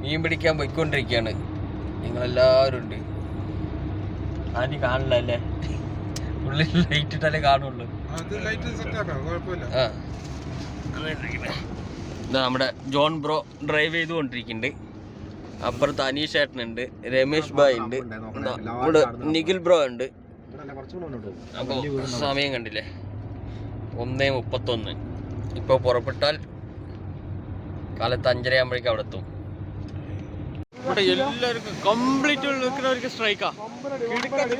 മീൻ പിടിക്കാൻ പോയിക്കൊണ്ടിരിക്കുകയാണ്. നിങ്ങളെല്ലാവരും ഉണ്ട്. ആനി കാണില്ല അല്ലേ? ഉള്ളിൽ ലൈറ്റ് ഇട്ടാലേ കാണുള്ളൂ. നമ്മുടെ ജോൺ ബ്രോ ഡ്രൈവ് ചെയ്തുകൊണ്ടിരിക്കുന്നുണ്ട്. അപ്പുറത്ത് അനീഷ് ഏട്ടനുണ്ട്, രമേഷ് ഭായ് ഉണ്ട്, ഇവിടെ നിഖിൽ ബ്രോ ഉണ്ട്. അപ്പോൾ സമയം കണ്ടില്ലേ, 1:31. ഇപ്പോൾ പുറപ്പെട്ടാൽ കാലത്ത് 5:30 ആകുമ്പോഴേക്കും അവിടെ എത്തും. ഇവിടെ എല്ലാവർക്കും കംപ്ലീറ്റ് നിൽക്കുന്നവർക്ക് സ്ട്രൈക്കാ,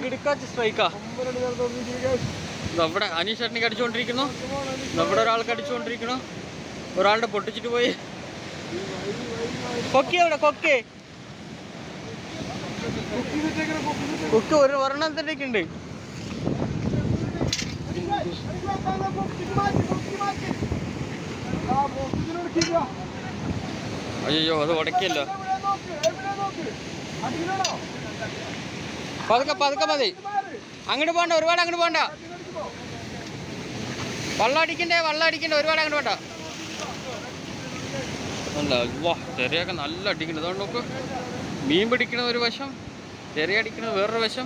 കിടക്കാച്ച സ്ട്രൈക്കാ. നമ്മുടെ അനീഷ് ഏട്ടനെ കടിച്ചുകൊണ്ടിരിക്കുന്നു, നമ്മുടെ ഒരാൾക്ക് അടിച്ചുകൊണ്ടിരിക്കുന്നു, ഒരാളുടെ പൊട്ടിച്ചിട്ട് പോയി. കൊക്കി എവിടെ? കൊക്കി കൊക്ക് ഒരു ഒരെണ്ണത്തിൻ്റെയൊക്കെ ഉണ്ട്. അയ്യോ, അത് ഉടക്കിയല്ലോ. പതുക്കെ പതുക്കെ മതി, അങ്ങോട്ട് പോകണ്ട, ഒരുപാട് അങ്ങോട്ട് പോകണ്ട. വെള്ളം അടിക്കണ്ടേ ഒരുപാട് അങ്ങോട്ട് പോകണ്ട. അല്ല വാ, ചെറിയൊക്കെ നല്ല അടിക്കുന്നത്. അതുകൊണ്ട് നോക്ക്, മീൻ പിടിക്കണ ഒരു വശം, ചെറിയ അടിക്കണത് വേറൊരു വശം.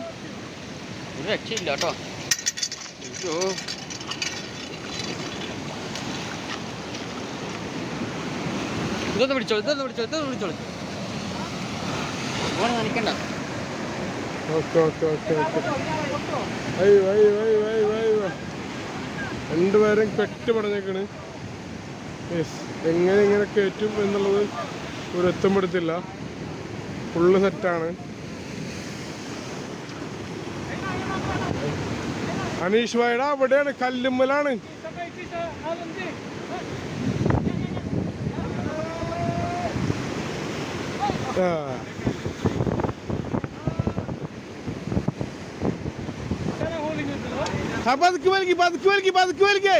ഒരു രക്ഷയില്ല കേട്ടോ. അയ്യോ, ഇതൊന്ന് പിടിച്ചോളൂ. ഓനെ നനയ്ക്കണ്ട. രണ്ടുപേരും പെട്ട് പടഞ്ഞേക്കാണ്. എങ്ങനെ കയറ്റും എന്നുള്ളത് ഒരു എത്തുമ്പോഴത്തില്ല. ഫുള്ള് സെറ്റാണ്. അനീഷ് ഭായിടാ അവിടെയാണ്, കല്ലുമ്മലാണ്. പതുക്കി വലിക്കേ.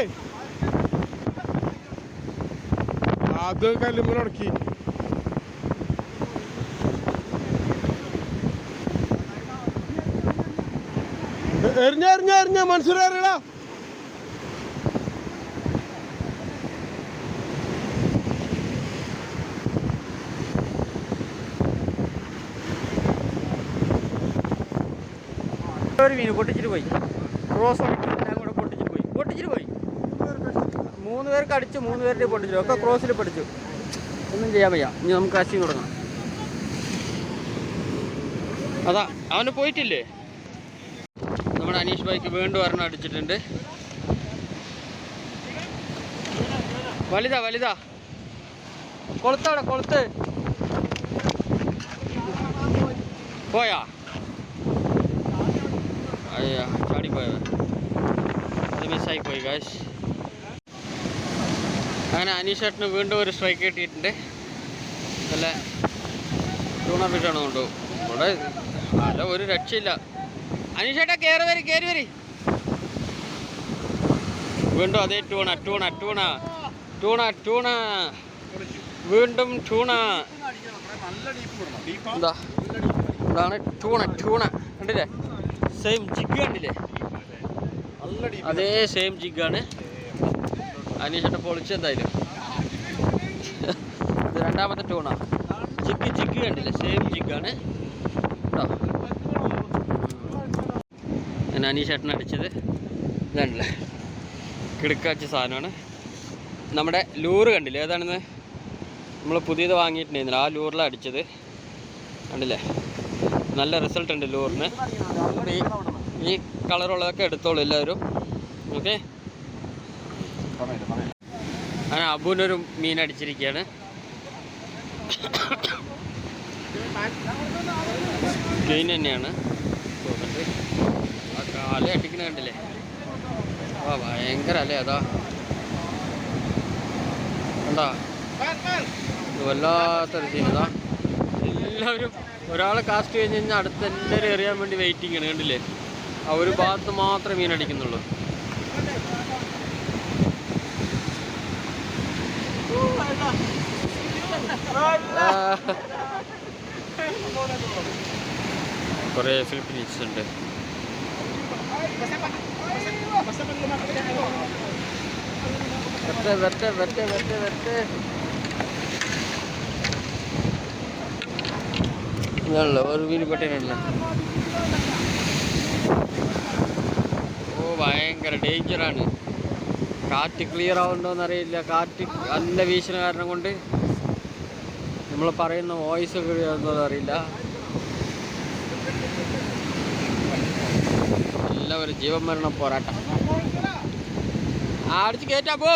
അത് കല്ലുമ്മലടക്കി. എറിഞ്ഞ മൻസൂർ എറിയടാ. ഒരു മീൻ പൊട്ടിച്ചിട്ട് പോയി. ക്രോസ് എല്ലാം കൂടെ പൊട്ടിച്ചിട്ട് പോയി. 3 പേർക്ക് അടിച്ചു, 3 പേരുടെ പൊട്ടിച്ചു. ഒക്കെ ക്രോസിൽ പഠിച്ചു. ഒന്നും ചെയ്യാൻ വയ്യ. ഇനി നമുക്ക് കാശിങ് തുടങ്ങാം. അതാ അവന് പോയിട്ടില്ലേ? നമ്മുടെ അനീഷ് ഭായിക്ക് വീണ്ടും ഒരെണ്ണം അടിച്ചിട്ടുണ്ട്. വലുതാ കൊളുത്തവിടെ, കൊളുത്ത് പോയാ. അയ്യാ, ചാടിപ്പോയത്, അത് മിസ്സായി പോയി ഗായ്സ്. അങ്ങനെ അനീഷ് ഏട്ടന് വീണ്ടും ഒരു സ്ട്രൈക്ക് കിട്ടിയിട്ടുണ്ട്. നല്ല ടൂണ ഫിഷാണ് കൊണ്ടു. ഇവിടെ അല്ല, ഒരു രക്ഷയില്ല. അനീഷ് ഏട്ടാ കയറി വരി. വീണ്ടും അതേ ടൂണ. വീണ്ടും ടൂണ. എന്താ ഇതാണ് ടൂണ. കണ്ടില്ലേ? സെയിം ജിഗ് കണ്ടില്ലേ? അതേ സെയിം ജിഗാണ്. അനീഷേട്ട പൊളിച്ചെന്തായാലും. ഇത് രണ്ടാമത്തെ ടൂണാ. ജിഗ് കണ്ടില്ലേ? സെയിം ജിഗാണ് കേട്ടോ. ഞാൻ അനീഷേട്ടൻ അടിച്ചത് ഇതാണല്ലേ, കിടക്കാച്ച സാധനമാണ്. നമ്മുടെ ലൂറ് കണ്ടില്ലേ? ഏതാണെന്ന് നമ്മൾ പുതിയത് വാങ്ങിയിട്ടുണ്ടായിരുന്നില്ല, ആ ലൂറിലാണ് അടിച്ചത്. കണ്ടില്ലേ? നല്ല റിസൾട്ട് ഉണ്ട് ലൂറിന്. ഈ കളറുള്ളതൊക്കെ എടുത്തോളൂ എല്ലാവരും. ഓക്കെ. അങ്ങനെ അബുവിനൊരു മീൻ അടിച്ചിരിക്കുകയാണ്. ക്ലീൻ തന്നെയാണ്. ആ കാല അടിക്കുന്ന കണ്ടില്ലേ? ആ ഭയങ്കര അല്ലേ, അതാ എന്താ വല്ലാത്തൊരു സീനതാ. എല്ലാവരും ഒരാളെ കാസ്റ്റ് കഴിഞ്ഞ് കഴിഞ്ഞാൽ അടുത്ത എല്ലാവരും എറിയാൻ വേണ്ടി വെയിറ്റിംഗ് ആണ്. കണ്ടില്ലേ? ആ ഒരു ഭാഗത്ത് മാത്രമേ മീൻ അടിക്കുന്നുള്ളൂ. കുറേ ഫിലിപ്പീൻസ് ഉണ്ട്. വരട്ടെ. ഇതാണല്ലോ ഒരു മീൻ പെട്ടേനല്ല. ഓ ഭയങ്കര ഡേഞ്ചറാണ്. കാറ്റ് ക്ലിയർ ആവുന്നുണ്ടോയെന്ന് അറിയില്ല. കാറ്റ് നല്ല വീശുന്ന കാരണം കൊണ്ട് നമ്മൾ പറയുന്ന വോയിസ് ഒക്കെ അറിയില്ല. എല്ലാവരും ജീവൻ മരണ പോരാട്ടം. അടിച്ച് കയറ്റാ പോ.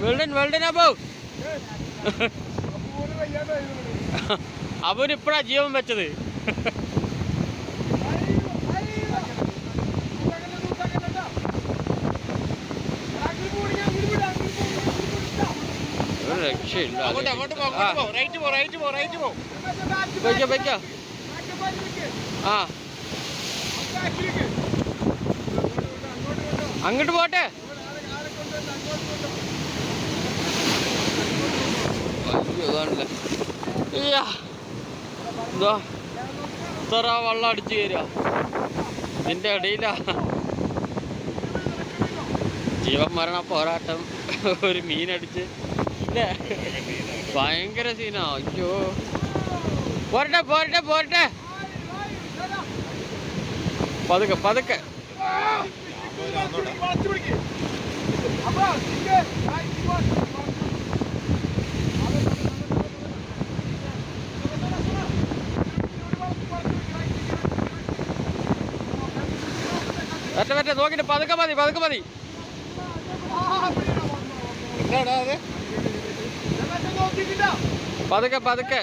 വെൽഡനാ പോ. അവനിപ്പോഴാ ജീവൻ വെച്ചത്. ഒരു രക്ഷയില്ല. ആ അങ്ങോട്ട് പോട്ടെ. അതാണല്ലേ എന്താ ഇത്ര വെള്ളം അടിച്ചു കയറുക ഇതിൻ്റെ ഇടയിലാ. ജീവൻ മരണ പോരാട്ടം. ഒരു മീനടിച്ച് ഇല്ലേ, ഭയങ്കര സീനാ. അയ്യോ പോരട്ടെ പോരട്ടെ പോരട്ടെ. പതുക്കെ പതുക്കെ. പറ്റ നോക്കിട്ട് പതുക്കെ മതി പതുക്കെ മതി. പതുക്കെ പതുക്കെ.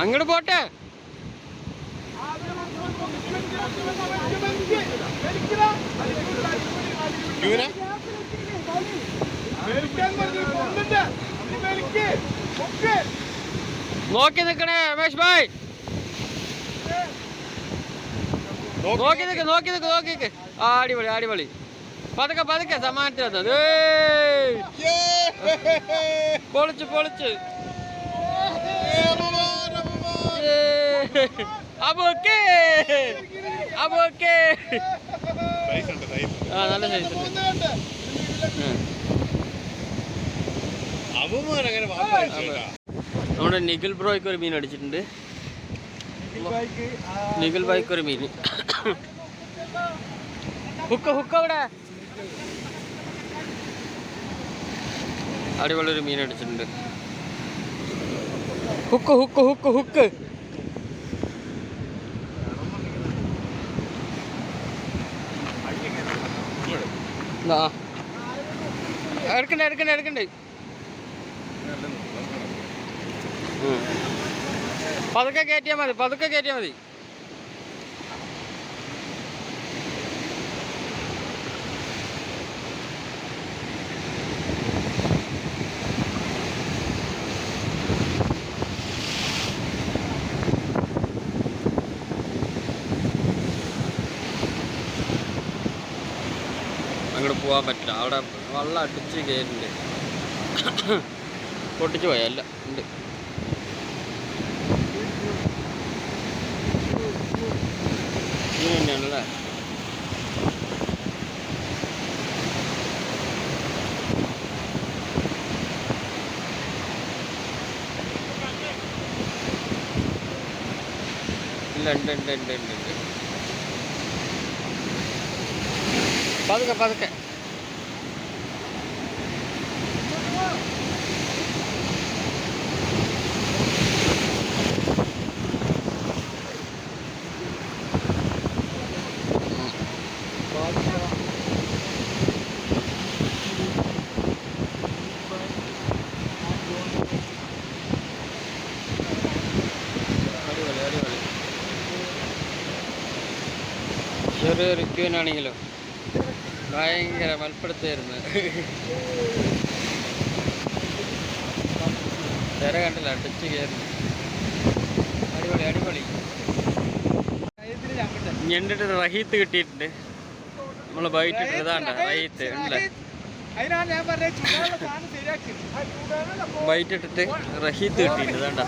അങ്ങോട്ട് പോട്ടെ. നോക്കി നിക്കണേ രമേഷ് ഭായ്. നോക്കി നിക്ക് നോക്കി നിക്ക് നോക്കി നിക്ക്. അടിപൊളി അടിപൊളി. പതുക്കെ പതുക്കെ സമാനത്തിൽ വന്നത്. പൊളിച്ച് പൊളിച്ച്. അബോക്കേ അബോക്കേ. ആ നല്ല സൈസ് ഉണ്ട്. നമ്മുടെ നിഖിൽ ബ്രോയ്ക്ക് ഒരു മീൻ അടിച്ചിട്ടുണ്ട്. നിഖിൽ ഭായിക്ക് ഒരു മീൻ. ഹുക്ക് ഹുക്ക് അവിടെ അടിപൊളി ഒരു മീൻ അടിച്ചിട്ടുണ്ട്. Hook hook hook hook. എടുക്കണ്ടേ എടുക്കണ്ടേ എടുക്കണ്ടേ. പതുക്കെ കയറ്റിയാൽ മതി പതുക്കെ കയറ്റിയാൽ മതി. അങ്ങോട്ട് പോകാൻ പറ്റില്ല. അവിടെ വെള്ളം അടിച്ച് കയറുന്നുണ്ട്. പൊട്ടിച്ച് പോയല്ല ഉണ്ട്. ഇങ്ങനെ തന്നെയാണല്ലേ. ഇല്ല ഉണ്ട് ഉണ്ട് ഉണ്ട് ഉണ്ട് ഉണ്ട്. പതുക്കെ പതുക്കെ. അടിപൊളി അടിപൊളി. ചെറിയൊരു ക്യൂനാണെങ്കിലോ ഭയങ്കര മൽപ്പെടുത്തായിരുന്നു. തിര കണ്ടില്ല അടിച്ച് കയറുന്നു. അടിപൊളി അടിപൊളി. ഞണ്ടിട്ട് റഹീത്ത് കിട്ടിയിട്ടുണ്ട്. നമ്മൾ ബൈറ്റിട്ട് ഇതാണ്ട റഹീത്ത് ഉണ്ടല്ലേ. ബൈറ്റിട്ടിട്ട് റഹീത്ത് കിട്ടിയിട്ടുണ്ട്. ഇതാണ്ട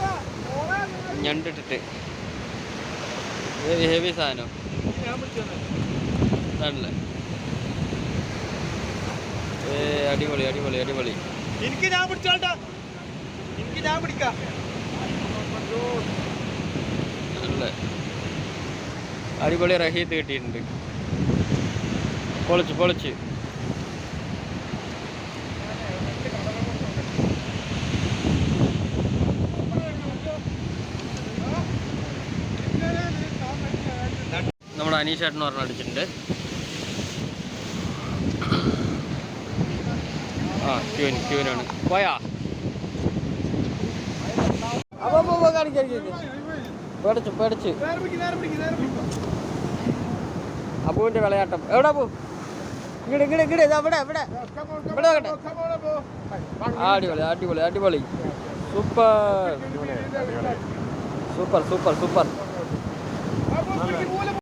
ഞണ്ടിട്ടിട്ട് ഹെവി സാധനം ഇതാണല്ലേ. അടിപൊളി അടിപൊളി അടിപൊളി. എനിക്ക് ഞാൻ പിടിച്ചോട്ടാ, എനിക്ക് ഞാൻ പിടിക്കാം. നല്ല അടിപൊളി റഹീത്ത് കിട്ടിയിട്ടുണ്ട്. പൊളിച്ച് പൊളിച്ച്. നമ്മുടെ അനീഷേട്ടൻ പറഞ്ഞ അടിച്ചിട്ടുണ്ട്. ആ ക്യൂനാണ് പോയാ പേടിച്ചു പേടിച്ച്. അപ്പുവിന്റെ വിളയാട്ടം എവിടെ പോ? ഇങ്ങട് ഇങ്ങട് ഇങ്ങട് ഇതാ ഇവിടെ ഇവിടെ ഇവിടെ കേട്ടെ. അടിപൊളി അടിപൊളി അടിപൊളി. Super super super super.